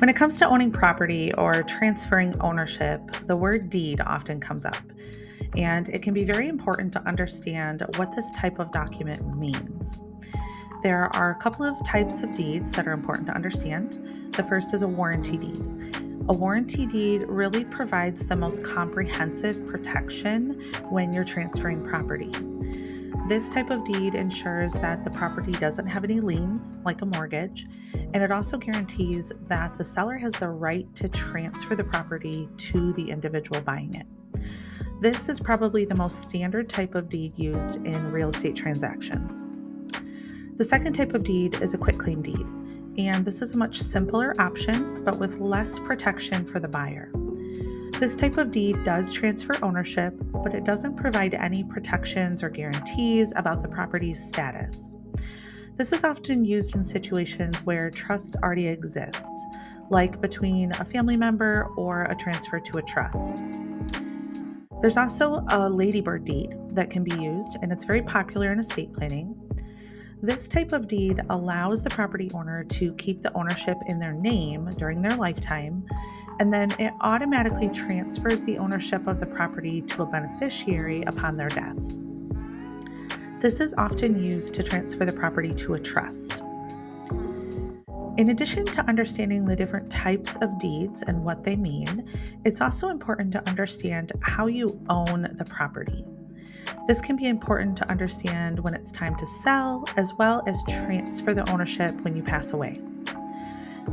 When it comes to owning property or transferring ownership, the word deed often comes up, and it can be very important to understand what this type of document means. There are a couple of types of deeds that are important to understand. The first is a warranty deed. A warranty deed really provides the most comprehensive protection when you're transferring property. This type of deed ensures that the property doesn't have any liens, like a mortgage, and it also guarantees that the seller has the right to transfer the property to the individual buying it. This is probably the most standard type of deed used in real estate transactions. The second type of deed is a quitclaim deed, and this is a much simpler option, but with less protection for the buyer. This type of deed does transfer ownership, but it doesn't provide any protections or guarantees about the property's status. This is often used in situations where trust already exists, like between a family member or a transfer to a trust. There's also a ladybird deed that can be used, and it's very popular in estate planning. This type of deed allows the property owner to keep the ownership in their name during their lifetime, and then it automatically transfers the ownership of the property to a beneficiary upon their death. This is often used to transfer the property to a trust. In addition to understanding the different types of deeds and what they mean, it's also important to understand how you own the property. This can be important to understand when it's time to sell, as well as transfer the ownership when you pass away.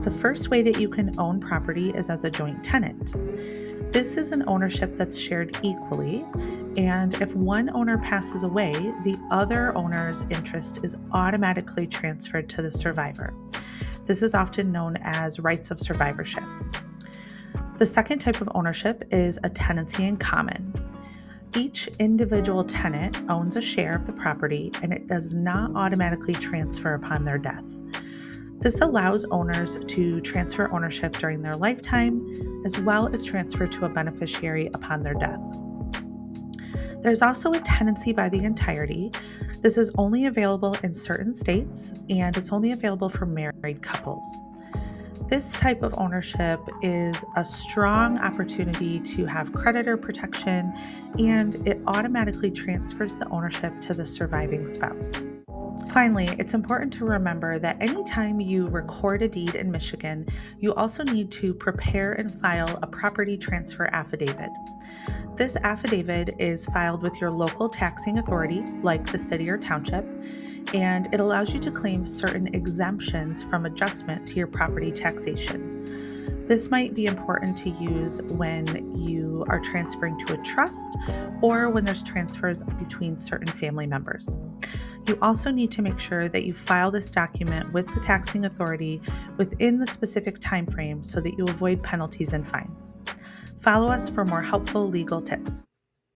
The first way that you can own property is as a joint tenant. This is an ownership that's shared equally, and if one owner passes away, the other owner's interest is automatically transferred to the survivor. This is often known as rights of survivorship. The second type of ownership is a tenancy in common. Each individual tenant owns a share of the property, and it does not automatically transfer upon their death. This allows owners to transfer ownership during their lifetime, as well as transfer to a beneficiary upon their death. There's also a tenancy by the entirety. This is only available in certain states, and it's only available for married couples. This type of ownership is a strong opportunity to have creditor protection, and it automatically transfers the ownership to the surviving spouse. Finally, it's important to remember that anytime you record a deed in Michigan, you also need to prepare and file a property transfer affidavit. This affidavit is filed with your local taxing authority, like the city or township, and it allows you to claim certain exemptions from adjustment to your property taxation. This might be important to use when you are transferring to a trust or when there's transfers between certain family members. You also need to make sure that you file this document with the taxing authority within the specific time frame so that you avoid penalties and fines. Follow us for more helpful legal tips.